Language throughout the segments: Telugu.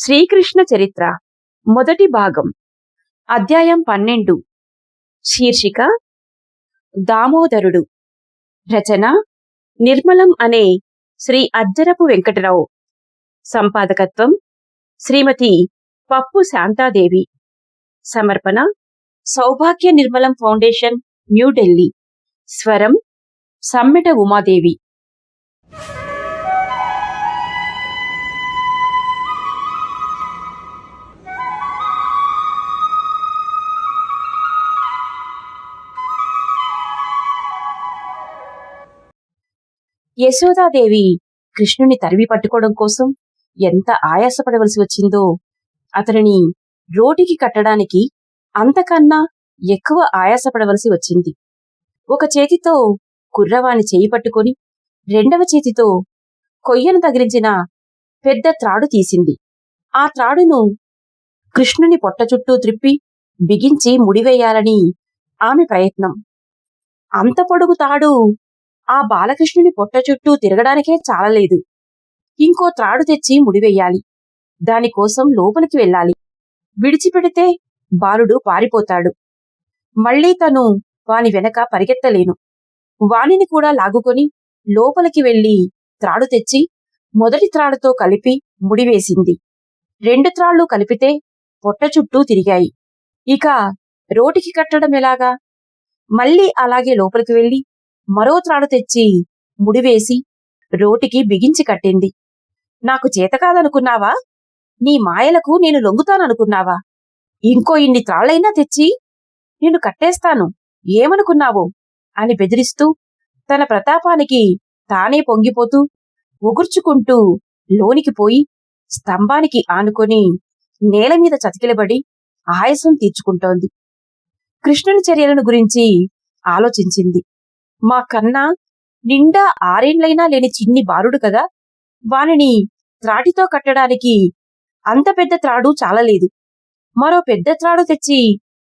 శ్రీకృష్ణ చరిత్ర మొదటి భాగం అధ్యాయం 12 శీర్షిక దామోదరుడు రచన నిర్మలం అనే శ్రీ అజ్జరపు వెంకటరావు సంపాదకత్వం శ్రీమతి పప్పు శాంతాదేవి సమర్పణ సౌభాగ్య నిర్మలం ఫౌండేషన్ న్యూఢిల్లీ స్వరం సమ్మెట ఉమాదేవి యశోదాదేవి కృష్ణుని తరిమి పట్టుకోవడం కోసం ఎంత ఆయాసపడవలసి వచ్చిందో అతనిని రోటికి కట్టడానికి అంతకన్నా ఎక్కువ ఆయాసపడవలసి వచ్చింది. ఒక చేతితో కుర్రవాని చేయి పట్టుకొని రెండవ చేతితో కొయ్యను తగిలించిన పెద్ద త్రాడు తీసింది. ఆ త్రాడును కృష్ణుని పొట్ట చుట్టూ త్రిప్పి బిగించి ముడివేయాలని ఆమె ప్రయత్నం. అంత పొడుగు తాడు ఆ బాలకృష్ణుని పొట్ట చుట్టూ తిరగడానికే చాలలేదు. ఇంకో త్రాడు తెచ్చి ముడివెయ్యాలి. దానికోసం లోపలికి వెళ్ళాలి. విడిచిపెడితే బాలుడు పారిపోతాడు. మళ్లీ తను వాని వెనక పరిగెత్తలేను. వానిని కూడా లాగుకొని లోపలికి వెళ్లి త్రాడు తెచ్చి మొదటి త్రాడుతో కలిపి ముడివేసింది. రెండు త్రాళ్లు కలిపితే పొట్ట చుట్టూ తిరిగాయి. ఇక రోటికి కట్టడం ఎలాగా? మళ్లీ అలాగే లోపలికి వెళ్లి మరో త్రాడు తెచ్చి ముడివేసి రోటికి బిగించి కట్టింది. నాకు చేతకాదనుకున్నావా? నీ మాయలకు నేను లొంగుతాననుకున్నావా? ఇంకో ఇన్ని త్రాళ్లైనా తెచ్చి నిన్ను కట్టేస్తాను, ఏమనుకున్నావో అని బెదిరిస్తూ తన ప్రతాపానికి తానే పొంగిపోతూ ఉగుర్చుకుంటూ లోనికి పోయి స్తంభానికి ఆనుకొని నేలమీద చతికిలబడి ఆయాసం తీర్చుకుంటోంది. కృష్ణుని చర్యలను గురించి ఆలోచించింది. మా కన్నా నిండా 6 ఏండ్లైనా లేని చిన్ని బాలుడు కదా, వానిని త్రాటితో కట్టడానికి అంత పెద్ద త్రాడు చాలలేదు. మరో పెద్ద త్రాడు తెచ్చి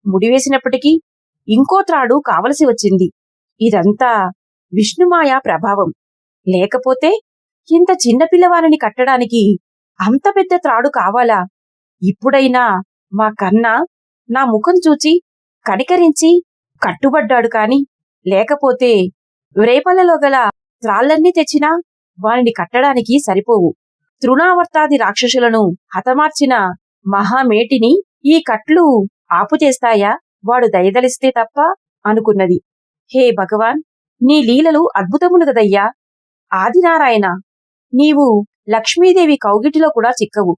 ముడివేసినప్పటికీ ఇంకో త్రాడు కావలసి వచ్చింది. ఇదంతా విష్ణుమాయ ప్రభావం. లేకపోతే ఇంత చిన్న పిల్లవానిని కట్టడానికి అంత పెద్ద త్రాడు కావాలా? ఇప్పుడైనా మా కన్నా నా ముఖం చూచి కనికరించి కట్టుబడ్డాడు కాని, లేకపోతే రేపల్లలో గల త్రాళ్లన్నీ తెచ్చినా వానిని కట్టడానికి సరిపోవు. తృణావర్తాది రాక్షసులను హతమార్చిన మహామేటిని ఈ కట్లు ఆపుచేస్తాయా వాడు దయదలిస్తే తప్ప అనుకున్నది. హే భగవాన్, నీ లీలలు అద్భుతములు గదయ్యా. ఆదినారాయణ, నీవు లక్ష్మీదేవి కౌగిటిలో కూడా చిక్కవు,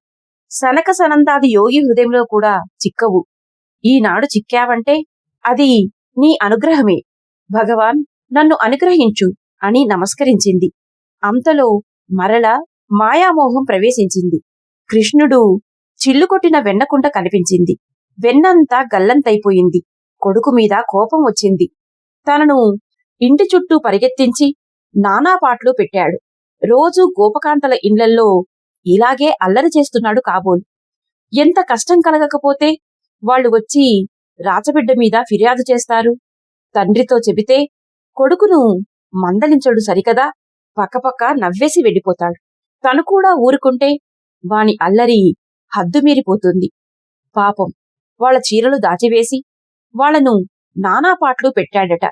సనక సనందాది యోగి హృదయంలో కూడా చిక్కవు. ఈనాడు చిక్కావంటే అది నీ అనుగ్రహమే. భగవాన్, నన్ను అనుగ్రహించు అని నమస్కరించింది. అంతలో మరల మాయామోహం ప్రవేశించింది. కృష్ణుడు చిల్లుకొట్టిన వెన్నకుంట కనిపించింది. వెన్నంతా గల్లంతైపోయింది. కొడుకు మీద కోపం వచ్చింది. తనను ఇంటి చుట్టూ పరిగెత్తించి నానాపాట్లు పెట్టాడు. రోజూ గోపకాంతల ఇండ్లల్లో ఇలాగే అల్లరి చేస్తున్నాడు కాబోలు. ఎంత కష్టం కలగకపోతే వాళ్ళు వచ్చి రాచబిడ్డ మీద ఫిర్యాదు చేస్తారు. తండ్రితో చెబితే కొడుకును మందలించడు సరికదా, పక్కపక్క నవ్వేసి వెళ్ళిపోతాడు. తను కూడా ఊరుకుంటే వాని అల్లరి హద్దుమీరిపోతుంది. పాపం, వాళ్ళ చీరలు దాచివేసి వాళ్లను నానాపాట్లు పెట్టాడట.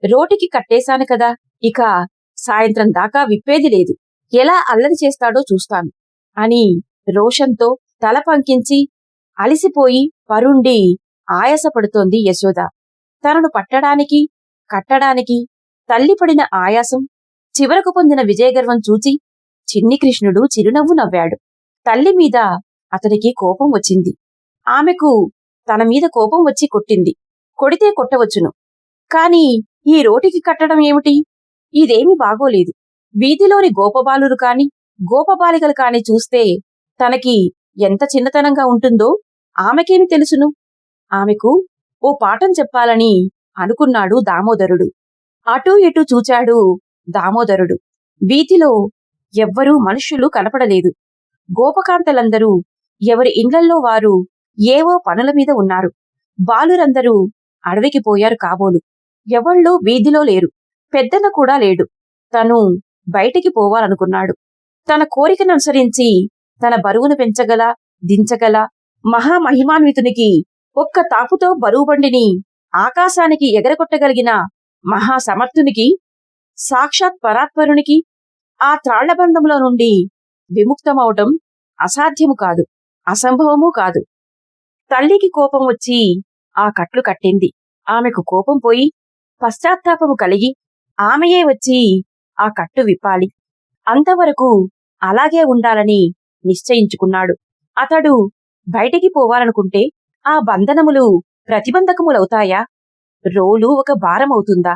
రోటికి కట్టేశాను కదా, ఇక సాయంత్రం దాకా విప్పేది లేదు. ఎలా అల్లరి చేస్తాడో చూస్తాను అని రోషంతో తల పంకించి అలిసిపోయి పరుండి ఆయాసపడుతోంది యశోద. తనను పట్టడానికి కట్టడానికి తల్లిపడిన ఆయాసం, చివరకు పొందిన విజయగర్వం చూచి చిన్ని కృష్ణుడు చిరునవ్వు నవ్వాడు. తల్లి మీద అతనికి కోపం వచ్చింది. ఆమెకు తన మీద కోపం వచ్చి కొట్టింది. కొడితే కొట్టవచ్చును, కాని ఈ రోటికి కట్టడం ఏమిటి? ఇదేమీ బాగోలేదు. వీధిలోని గోపబాలురు కాని గోపబాలికలు కాని చూస్తే తనకి ఎంత చిన్నతనంగా ఉంటుందో ఆమెకేమి తెలుసును? ఆమెకు ఓ పాఠం చెప్పాలని అనుకున్నాడు దామోదరుడు. అటూ ఇటూ చూచాడు దామోదరుడు. వీధిలో ఎవ్వరూ మనుష్యులు కనపడలేదు. గోపకాంతలందరూ ఎవరి ఇండ్లల్లో వారు ఏవో పనుల మీద ఉన్నారు. బాలురందరూ అడవికి పోయారు కాబోలు. ఎవళ్ళూ వీధిలో లేరు. పెద్దన కూడా లేడు. తను బయటికి పోవాలనుకున్నాడు. తన కోరికననుసరించి తన బరువును పెంచగల దించగల మహామహిమాన్వితునికి ఒక్క తాపుతో బరువుబండిని ఆకాశానికి ఎగరగొట్టగలిగిన మహాసమర్థునికి, సాక్షాత్ పరాత్పరునికి ఆ త్రాళ్లబంధంలో నుండి విముక్తమవటం అసాధ్యము కాదు, అసంభవమూ కాదు. తల్లికి కోపం వచ్చి ఆ కట్లు కట్టింది. ఆమెకు కోపం పోయి పశ్చాత్తాపము కలిగి ఆమెయే వచ్చి ఆ కట్టు విప్పాలి. అంతవరకు అలాగే ఉండాలని నిశ్చయించుకున్నాడు. అతడు బయటికి పోవాలనుకుంటే ఆ బంధనములు ప్రతిబంధకములవుతాయా? రోలు ఒక భారమవుతుందా?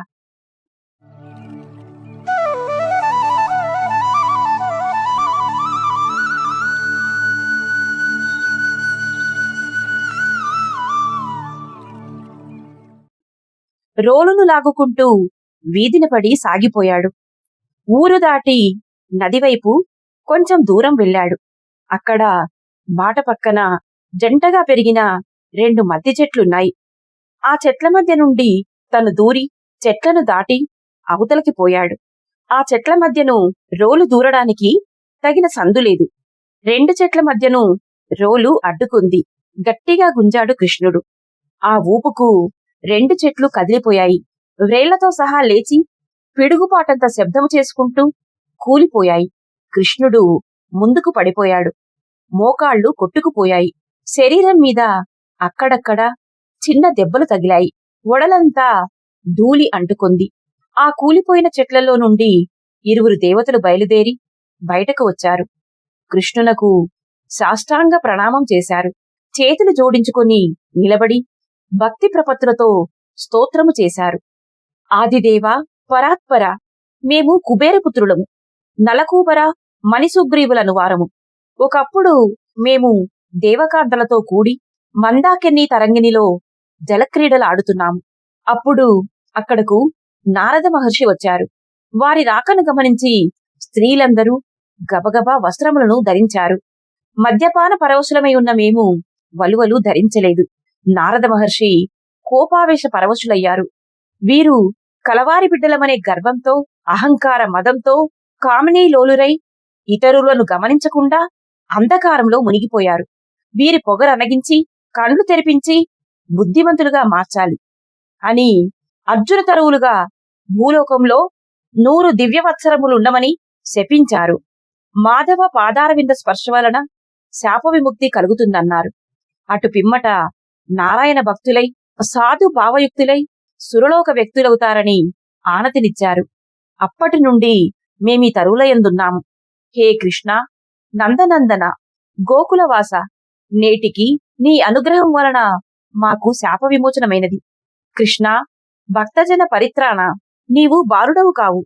రోలును లాగుకుంటూ వీధిన పడి సాగిపోయాడు. ఊరు దాటి నదివైపు కొంచెం దూరం వెళ్ళాడు. అక్కడ బాట పక్కన జంటగా పెరిగిన 2 మద్ది చెట్లున్నాయి. ఆ చెట్ల మధ్య నుండి తను దూరి చెట్లను దాటి అవతలకి పోయాడు. ఆ చెట్ల మధ్యను రోలు దూరడానికి తగిన సందులేదు. 2 చెట్ల మధ్యను రోలు అడ్డుకుంది. గట్టిగా గుంజాడు కృష్ణుడు. ఆ ఊపుకు 2 చెట్లు కదిలిపోయాయి. వ్రేళ్లతో సహా లేచి పిడుగుపాటంత శబ్దము చేసుకుంటూ కూలిపోయాయి. కృష్ణుడు ముందుకు పడిపోయాడు. మోకాళ్లు కొట్టుకుపోయాయి. శరీరం మీద అక్కడక్కడ చిన్న దెబ్బలు తగిలాయి. ఒడలంతా ధూళి అంటుకుంది. ఆ కూలిపోయిన చెట్లలో నుండి 2 దేవతలు బయలుదేరి బయటకు వచ్చారు. కృష్ణునకు సాష్టాంగ ప్రణామం చేశారు. చేతులు జోడించుకొని నిలబడి భక్తి ప్రపత్తులతో స్తోత్రము చేశారు. ఆదిదేవ, పరాత్పర, మేము కుబేరపుత్రులము, నలకూబర మణిసుగ్రీవులను వారము. ఒకప్పుడు మేము దేవకాంతలతో కూడి మందాకిని తరంగిణిలో జలక్రీడలు ఆడుతున్నాము. అప్పుడు అక్కడకు నారద మహర్షి వచ్చారు. వారి రాకను గమనించి స్త్రీలందరూ గబగబా వస్త్రములను ధరించారు. మద్యపాన పరవశులమై ఉన్న మేము వలువలు ధరించలేదు. నారద మహర్షి కోపావేశ పరవశులయ్యారు. వీరు కలవారి బిడ్డలమనే గర్వంతో, అహంకార మదంతో కామినీలోలురై ఇతరులను గమనించకుండా అంధకారంలో మునిగిపోయారు. వీరి పొగరనగించి కళ్ళు తెరిపించి బుద్ధిమంతులుగా మార్చాలి అని అర్జున తరువులుగా భూలోకంలో 100 దివ్యవత్సరములుండమని శపించారు. మాధవ పాదారవింద స్పర్శ వలన శాప విముక్తి కలుగుతుందన్నారు. అటు పిమ్మట నారాయణ భక్తులై సాధు భావయుక్తులై సురలోక వ్యక్తులవుతారని ఆనతినిచ్చారు. అప్పటి నుండి మేమీ తరువులయందున్నాము. హే కృష్ణ, నందనందన, గోకులవాస, నేటికి నీ అనుగ్రహం వలన మాకు శాప విమోచనమైనది. కృష్ణ, భక్తజన పరిత్రాణ, నీవు బాలుడవు కావు.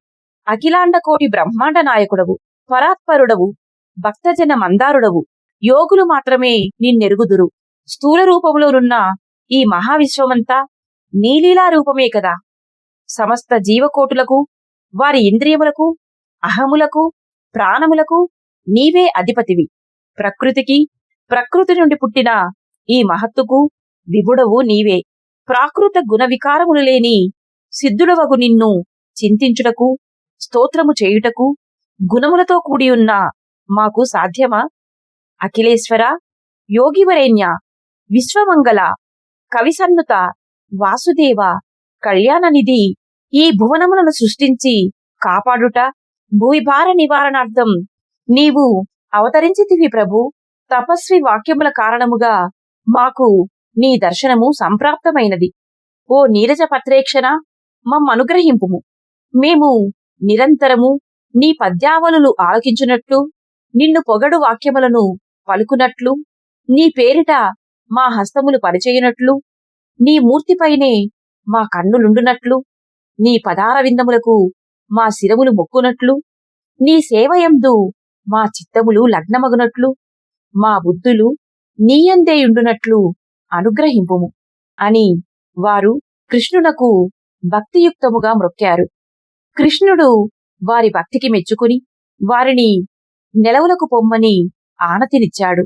అఖిలాండ కోటి బ్రహ్మాండ నాయకుడవు, పరాత్పరుడవు, భక్తజన మందారుడవు. యోగులు మాత్రమే నిన్నెరుగుదురు. స్థూల రూపంలోనున్న ఈ మహావిశ్వమంతా నీలీలా రూపమే కదా. సమస్త జీవకోటులకు, వారి ఇంద్రియములకు, అహములకు, ప్రాణములకు నీవే అధిపతివి. ప్రకృతికి, ప్రకృతి నుండి పుట్టిన ఈ మహత్తుకు విభుడవు నీవే. ప్రాకృత గుణ వికారములు లేని సిద్ధుడవగు నిన్ను చింతించుటకు, స్తోత్రము చేయుటకు గుణములతో కూడియున్న మాకు సాధ్యమా? అఖిలేశ్వర, యోగివరేణ్య, విశ్వమంగళ, కవిసన్నుత, వాసుదేవ, కళ్యాణనిధి, ఈ భువనములను సృష్టించి కాపాడుట, భూవిభార నివారణార్థం నీవు అవతరించితివి ప్రభు. తపస్వి వాక్యముల కారణముగా మాకు నీ దర్శనము సంప్రాప్తమైనది. ఓ నీరజ పత్రేక్షణ, మమ్మనుగ్రహింపుము. మేము నిరంతరము నీ పద్యావలులు ఆలకించునట్లు, నిన్ను పొగడు వాక్యములను పలుకునట్లు, నీ పేరిట మా హస్తములు పనిచేయునట్లు, నీ మూర్తిపైనే మా కన్నులుండునట్లు, నీ పదారవిందములకు మా శిరములు మొక్కునట్లు, నీ సేవయందు మా చిత్తములు లగ్నమగునట్లు, మా బుద్ధులు నీయందేయుండునట్లు అనుగ్రహింపుము అని వారు కృష్ణునకు భక్తియుక్తముగా మ్రొక్కారు. కృష్ణుడు వారి భక్తికి మెచ్చుకుని వారిని నెలవులకు పొమ్మని ఆనతినిచ్చాడు.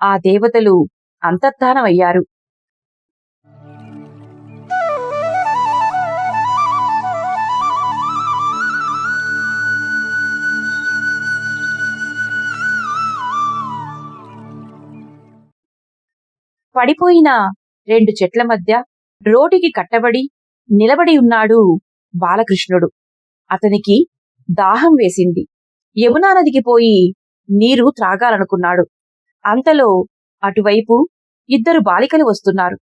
ఆ దేవతలు అంతర్ధానమయ్యారు. పడిపోయిన రెండు చెట్ల మధ్య రోటికి కట్టబడి నిలబడి ఉన్నాడు బాలకృష్ణుడు. అతనికి దాహం వేసింది. యమునా నదికి పోయి నీరు త్రాగాలనుకున్నాడు. అంతలో అటువైపు ఇద్దరు బాలికలు వస్తున్నారు.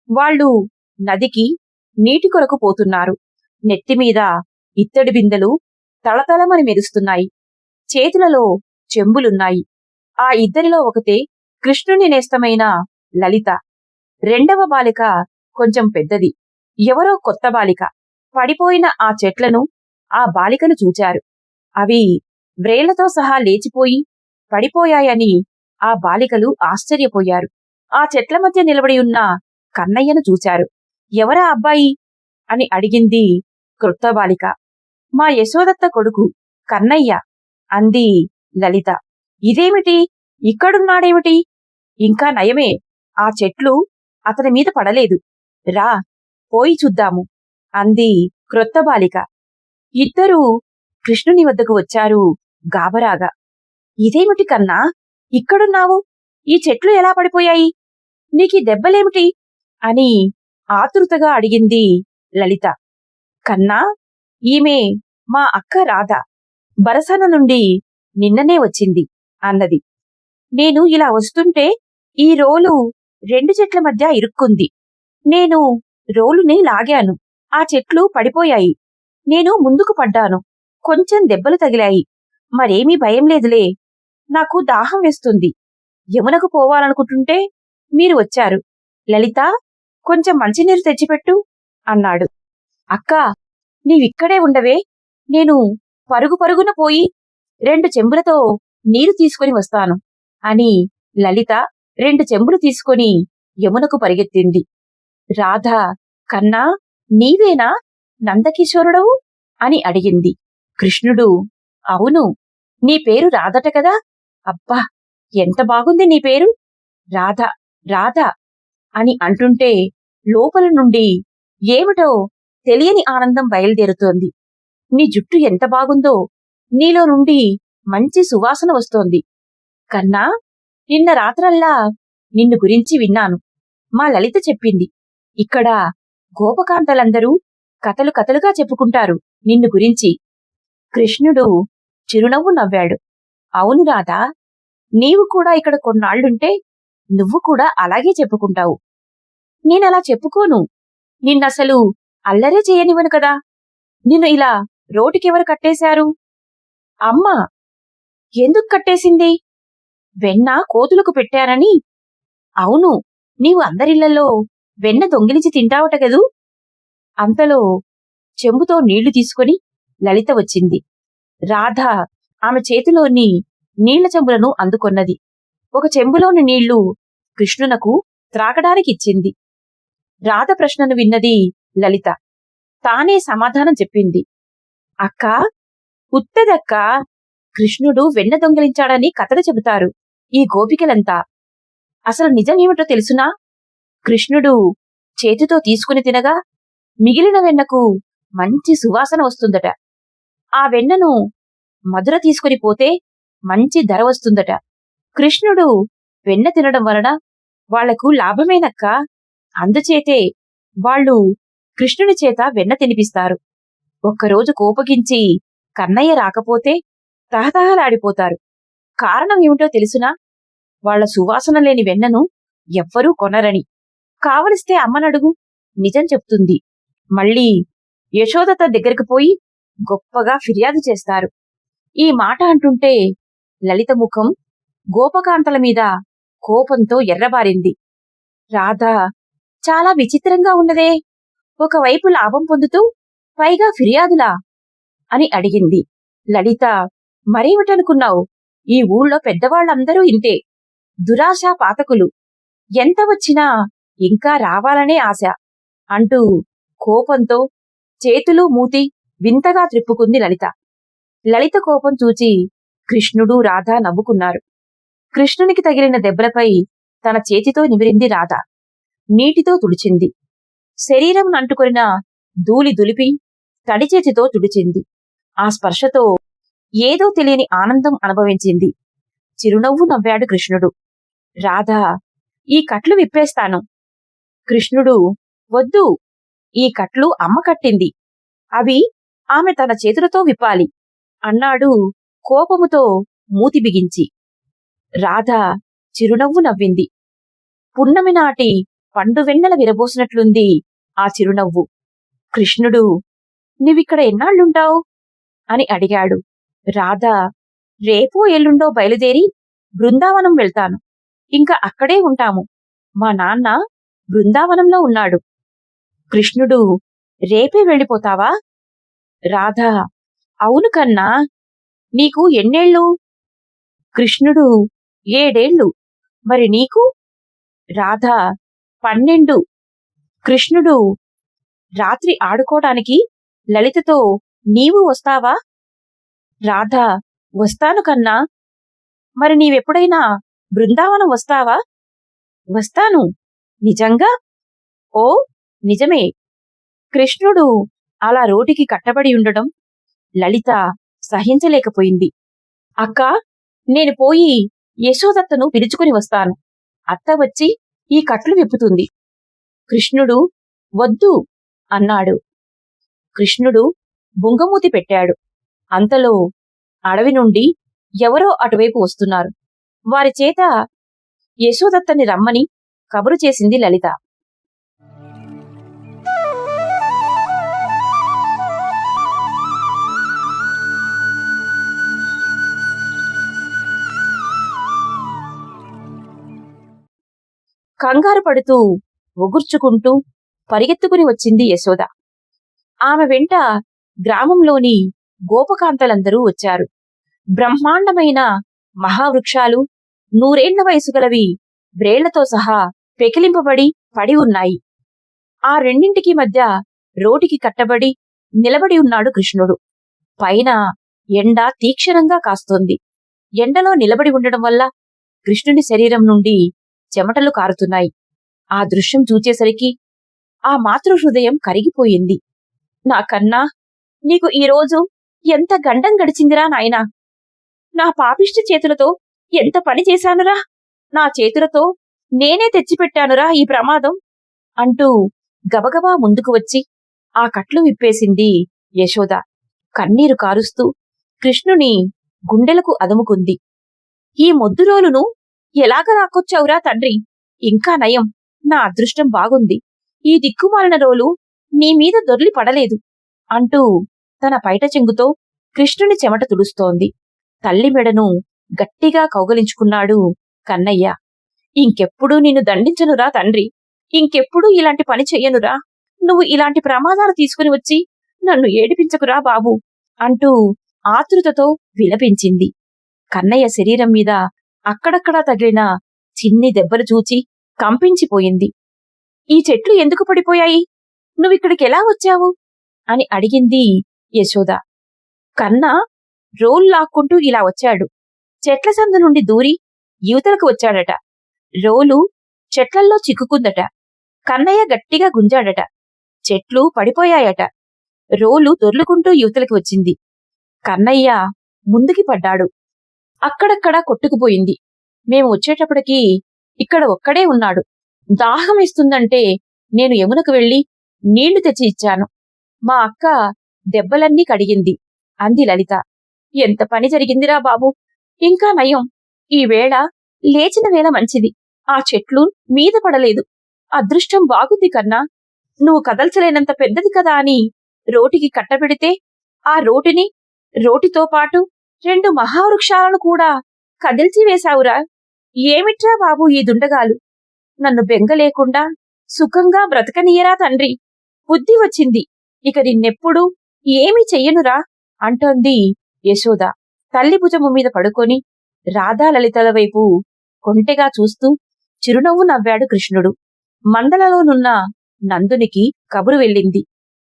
వాళ్ళు నదికి నీటి కొరకు పోతున్నారు. నెత్తిమీద ఇత్తడి బిందెలు తళతళమని మెరుస్తున్నాయి. చేతులలో చెంబులున్నాయి. ఆ ఇద్దరిలో ఒకతే కృష్ణుని నేస్తమైన లలిత. రెండవ బాలిక కొంచెం పెద్దది. ఎవరో కొత్త బాలిక. పడిపోయిన ఆ చెట్లను ఆ బాలికలు చూచారు. అవి వ్రేళ్లతో సహా లేచిపోయి పడిపోయాయని ఆ బాలికలు ఆశ్చర్యపోయారు. ఆ చెట్ల మధ్య నిలబడి ఉన్న కన్నయ్యను చూచారు. ఎవరా అబ్బాయి అని అడిగింది క్రొత్త బాలిక. మా యశోదత్త కొడుకు కన్నయ్య అంది లలిత. ఇదేమిటి, ఇక్కడున్నాడేమిటి? ఇంకా నయమే, ఆ చెట్లు అతని మీద పడలేదు. రా, పోయి చూద్దాము అంది క్రొత్త బాలిక. ఇద్దరూ కృష్ణుని వద్దకు వచ్చారు గాబరాగా. ఇదేమిటి కన్నా, ఇక్కడున్నావు? ఈ చెట్లు ఎలా పడిపోయాయి? నీకీ దెబ్బలేమిటి అని ఆతృతగా అడిగింది లలిత. కన్నా, ఈమె మా అక్క రాధ. బరసన నుండి నిన్ననే వచ్చింది అన్నది. నేను ఇలా వస్తుంటే ఈ రోలు రెండు చెట్ల మధ్య ఇరుక్కుంది. నేను రోలుని లాగాను. ఆ చెట్లు పడిపోయాయి. నేను ముందుకు పడ్డాను. కొంచెం దెబ్బలు తగిలాయి. మరేమీ భయం లేదులే. నాకు దాహం వేస్తుంది. యమునకు పోవాలనుకుంటుంటే మీరు వచ్చారు. లలిత, కొంచెం మంచినీరు తెచ్చిపెట్టు అన్నాడు. అక్కా, నీవిక్కడే ఉండవే, నేను పరుగు పరుగున పోయి రెండు చెంబులతో నీరు తీసుకుని వస్తాను అని లలిత రెండు చెంబులు తీసుకుని యమునకు పరిగెత్తింది. రాధ, కన్నా, నీవేనా నందకిశోరుడవు అని అడిగింది. కృష్ణుడు, అవును, నీ పేరు రాధట కదా. అబ్బా, ఎంత బాగుంది నీ పేరు, రాధ రాధ అని అంటుంటే లోపల నుండి ఏమిటో తెలియని ఆనందం బయలుదేరుతోంది. నీ జుట్టు ఎంత బాగుందో, నీలో నుండి మంచి సువాసన వస్తోంది. కన్నా, నిన్న రాత్రల్లా నిన్ను గురించి విన్నాను. మా లలిత చెప్పింది. ఇక్కడ గోపకాంతలందరూ కథలు కథలుగా చెప్పుకుంటారు నిన్ను గురించి. కృష్ణుడు చిరునవ్వు నవ్వాడు. అవును రాధా, నీవు కూడా ఇక్కడ కొన్నాళ్లుంటే నువ్వు కూడా అలాగే చెప్పుకుంటావు. నేనలా చెప్పుకోను. నిన్నసలు అల్లరే చేయనివను కదా. నిన్ను ఇలా రోటికెవరు కట్టేశారు? అమ్మా. ఎందుకు కట్టేసింది? వెన్న కోతులకు పెట్టారని. అవును, నీవు అందరిళ్లలో వెన్న దొంగిలించి తింటావట గదూ. అంతలో చెంబుతో నీళ్లు తీసుకుని లలిత వచ్చింది. రాధ ఆమె చేతిలోని నీళ్ల చెంబులను అందుకొన్నది. ఒక చెంబులోని నీళ్లు కృష్ణునకు త్రాగడానికిచ్చింది. రాధ ప్రశ్నను విన్నది లలిత. తానే సమాధానం చెప్పింది. అక్కా, ఉత్తదక్కా, కృష్ణుడు వెన్న దొంగిలించాడని కథలు చెబుతారు ఈ గోపికలంతా. అసలు నిజమేమిటో తెలుసునా? కృష్ణుడు చేతితో తీసుకుని తినగా మిగిలిన వెన్నకు మంచి సువాసన వస్తుందట. ఆ వెన్నను మధుర తీసుకుని పోతే మంచి ధర వస్తుందట. కృష్ణుడు వెన్న తినడం వలన వాళ్లకు లాభమేనక్కా. అందుచేతే వాళ్ళు కృష్ణుని చేత వెన్న తినిపిస్తారు. ఒక్కరోజు కోపగించి కన్నయ్య రాకపోతే తహతహలాడిపోతారు. కారణం ఏమిటో తెలుసునా? వాళ్ల సువాసన లేని వెన్నను ఎవ్వరూ కొనరని. కావలిస్తే అమ్మనడుగు, నిజం చెప్తుంది. మళ్ళీ యశోదత దగ్గరికి పోయి గొప్పగా ఫిర్యాదు చేస్తారు. ఈ మాట అంటుంటే లలిత ముఖం గోపకాంతల మీద కోపంతో ఎర్రబారింది. రాధ చాలా విచిత్రంగా ఉన్నదే, ఒకవైపు లాభం పొందుతూ పైగా ఫిర్యాదులా అని అడిగింది. లలిత, మరేమిటనుకున్నావు? ఈ ఊళ్ళో పెద్దవాళ్లందరూ ఇంతే, దురాశా పాతకులు. ఎంత వచ్చినా ఇంకా రావాలనే ఆశ అంటూ కోపంతో చేతులు మూతి వింతగా త్రిప్పుకుంది లలిత. లలిత కోపం చూచి కృష్ణుడు రాధ నవ్వుకున్నారు. కృష్ణునికి తగిలిన దెబ్బలపై తన చేతితో నిమిరింది రాధ. నీటితో తుడిచింది. శరీరం అంటుకొనిన ధూళి దులిపి తడి చేతితో తుడిచింది. ఆ స్పర్శతో ఏదో తెలియని ఆనందం అనుభవించింది. చిరునవ్వు నవ్వాడు కృష్ణుడు. రాధ, ఈ కట్లు విప్పేస్తాను. కృష్ణుడు, వద్దు, ఈ కట్లు అమ్మ కట్టింది, అవి ఆమె తన చేతులతో విప్పాలి అన్నాడు కోపముతో మూతి బిగించి. రాధ చిరునవ్వు నవ్వింది. పున్నమి నాటి పండు వెన్నెల విరబోసినట్లుంది ఆ చిరునవ్వు. కృష్ణుడు, నీవిక్కడ ఎన్నాళ్ళుంటావు అని అడిగాడు. రాధ, రేపో ఎల్లుండో బయలుదేరి బృందావనం వెళ్తాను. ఇంకా అక్కడే ఉంటాము. మా నాన్న బృందావనంలో ఉన్నాడు. కృష్ణుడు, రేపే వెళ్ళిపోతావా? రాధ, అవును కన్నా. నీకు ఎన్నేళ్ళు? కృష్ణుడు, 7 ఏళ్ళు. మరి నీకు? రాధ, 12. కృష్ణుడు, రాత్రి ఆడుకోవడానికి లలితతో నీవు వస్తావా? రాధ, వస్తాను కన్నా. మరి నీవెప్పుడైనా బృందావనం వస్తావా? వస్తాను. నిజంగా? ఓ, నిజమే. కృష్ణుడు అలా రోటికి కట్టబడి ఉండడం లలిత సహించలేకపోయింది. అక్కా, నేను పోయి యశోదత్తను పిలుచుకుని వస్తాను. అత్త వచ్చి ఈ కట్లు విప్పుతుంది. కృష్ణుడు, వద్దు అన్నాడు. కృష్ణుడు బుంగమూతి పెట్టాడు. అంతలో అడవి నుండి ఎవరో అటువైపు వస్తున్నారు. వారి చేత యశోదత్తని రమ్మని కబురు చేసింది లలిత. కంగారు పడుతూ ఒగుర్చుకుంటూ పరిగెత్తుకుని వచ్చింది యశోద. ఆమె వెంట గ్రామంలోని గోపకాంతలందరూ వచ్చారు. బ్రహ్మాండమైన మహావృక్షాలు, 100 ఏళ్ల వయసు గలవి వ్రేళ్లతో సహా పెకిలింపబడి పడి ఉన్నాయి. ఆ రెండింటికి మధ్య రోటికి కట్టబడి నిలబడి ఉన్నాడు కృష్ణుడు. పైన ఎండ తీక్షణంగా కాస్తోంది. ఎండలో నిలబడి ఉండడం వల్ల కృష్ణుని శరీరం నుండి చెమటలు కారుతున్నాయి. ఆ దృశ్యం చూచేసరికి ఆ మాతృహృదయం కరిగిపోయింది. నా కన్నా, నీకు ఈరోజు ఎంత గండం గడిచిందిరా నాయనా! నా పాపిష్టి చేతులతో ఎంత పని చేశానురా! నా చేతులతో నేనే తెచ్చిపెట్టానురా ఈ ప్రమాదం అంటూ గబగబా ముందుకు వచ్చి ఆ కట్లు విప్పేసింది యశోద. కన్నీరు కారుస్తూ కృష్ణుని గుండెలకు అదుముకుంది. ఈ మొద్దురోలును ఎలాగ రాకొచ్చావురా తండ్రి! ఇంకా నయం, నా అదృష్టం బాగుంది. ఈ దిక్కుమాలిన రోలు నీమీద దొర్లి పడలేదు అంటూ తన పైట చెంగుతో కృష్ణుని చెమట తుడుస్తోంది. తల్లి మెడను గట్టిగా కౌగలించుకున్నాడు కన్నయ్య. ఇంకెప్పుడూ నిన్ను దండించనురా తండ్రి, ఇంకెప్పుడూ ఇలాంటి పని చెయ్యనురా. నువ్వు ఇలాంటి ప్రమాదాలు తీసుకుని వచ్చి నన్ను ఏడిపించకురా బాబు అంటూ ఆతృతతో విలపించింది. కన్నయ్య శరీరం మీద అక్కడక్కడా తగిలిన చిన్ని దెబ్బలు చూచి కంపించిపోయింది. ఈ చెట్లు ఎందుకు పడిపోయాయి? నువ్విక్కడికెలా వచ్చావు అని అడిగింది యశోద. కన్నా రోలు లాక్కుంటూ ఇలా వచ్చాడు. చెట్ల సందు నుండి దూరి యువతలకు వచ్చాడట. రోలు చెట్లల్లో చిక్కుకుందట. కన్నయ్య గట్టిగా గుంజాడట. చెట్లు పడిపోయాయట. రోలు దొర్లుకుంటూ యువతలకి వచ్చింది. కన్నయ్య ముందుకి పడ్డాడు. అక్కడక్కడా కొట్టుకుపోయింది. మేము వచ్చేటప్పటికి ఇక్కడ ఒక్కడే ఉన్నాడు. దాహమేస్తుందంటే నేను యమునకు వెళ్లి నీళ్లు తెచ్చి ఇచ్చాను. మా అక్క దెబ్బలన్నీ కడిగింది అంది లలిత. ఎంత పని జరిగిందిరా బాబు! ఇంకా నయం, ఈ వేళ లేచిన వేళ మంచిది. ఆ చెట్లు మీద పడలేదు. అదృష్టం బాగుంది కన్నా. నువ్వు కదల్చలేనంత పెద్దది కదా అని రోటికి కట్టబెడితే ఆ రోటితో పాటు 2 మహావృక్షాలను కూడా కదిల్చి వేశావురా. ఏమిట్రా బాబు ఈ దుండగాలు! నన్ను బెంగలేకుండా సుఖంగా బ్రతకనీయరా తండ్రి. బుద్ధి వచ్చింది. ఇక నిన్నెప్పుడు ఏమీ చెయ్యనురా అంటోంది యశోద. తల్లి భుజము మీద పడుకొని రాధా లలితల వైపు కొంటెగా చూస్తూ చిరునవ్వు నవ్వాడు కృష్ణుడు. మందలలోనున్న నందునికి కబురు వెళ్ళింది.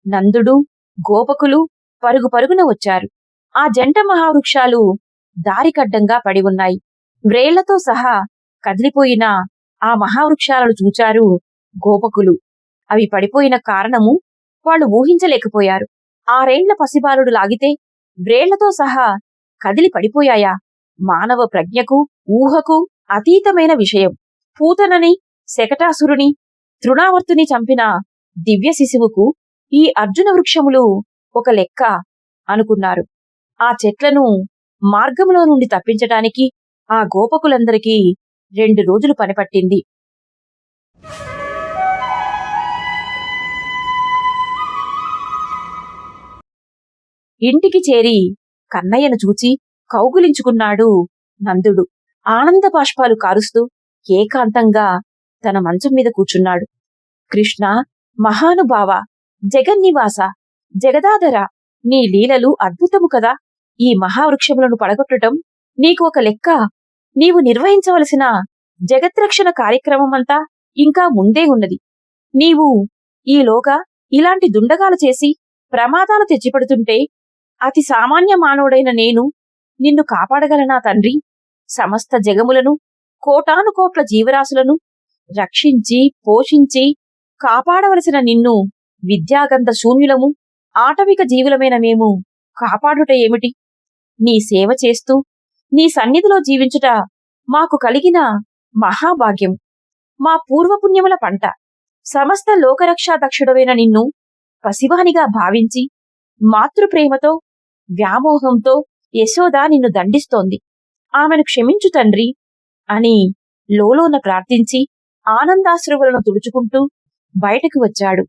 నందుడు, గోపకులు పరుగు పరుగున వచ్చారు. ఆ జంట మహావృక్షాలు దారికడ్డంగా పడి ఉన్నాయి. వ్రేళ్లతో సహా కదిలిపోయిన ఆ మహావృక్షాలను చూచారు గోపకులు. అవి పడిపోయిన కారణము వాళ్ళు ఊహించలేకపోయారు. 6 ఏళ్ల పసిబాలుడు లాగితే వ్రేళ్లతో సహా కదిలి పడిపోయాయా? మానవ ప్రజ్ఞకు, ఊహకు అతీతమైన విషయం. పూతనని శకటాసురుని, తృణావర్తుని చంపిన దివ్య శిశువుకు ఈ అర్జున వృక్షములు ఒక లెక్క అనుకున్నారు. ఆ చెట్లను మార్గంలో నుండి తప్పించటానికి ఆ గోపకులందరికీ 2 రోజులు పనిపట్టింది. ఇంటికి చేరి కన్నయ్యను చూచి కౌగులించుకున్నాడు నందుడు. ఆనంద బాష్పాలు కారుస్తూ ఏకాంతంగా తన మంచం మీద కూర్చున్నాడు. కృష్ణ, మహానుభావ, జగన్నివాస, జగదాధర, నీ లీలలు అద్భుతము కదా. ఈ మహావృక్షములను పడగొట్టటం నీకు ఒక లెక్క. నీవు నిర్వహించవలసిన జగద్రక్షణ కార్యక్రమమంతా ఇంకా ముందే ఉన్నది. నీవు ఈలోగా ఇలాంటి దుండగాలు చేసి ప్రమాదాలు తెచ్చిపెడుతుంటే అతి సామాన్య మానవుడైన నేను నిన్ను కాపాడగలనా తండ్రి? సమస్త జగములను, కోటాను కోట్ల జీవరాశులను రక్షించి పోషించి కాపాడవలసిన నిన్ను విద్యాగంధ శూన్యులము, ఆటవిక జీవులమైన మేము కాపాడుట ఏమిటి? నీ సేవ చేస్తూ నీ సన్నిధిలో జీవించుట మాకు కలిగిన మహాభాగ్యం, మా పూర్వపుణ్యముల పంట. సమస్త లోకరక్షాదక్షుడవైన నిన్ను పసివానిగా భావించి మాతృప్రేమతో, వ్యామోహంతో యశోద నిన్ను దండిస్తోంది. ఆమెను క్షమించు తండ్రి అని లోలోన ప్రార్థించి ఆనందాశ్రువులను తుడుచుకుంటూ బయటకు వచ్చాడు.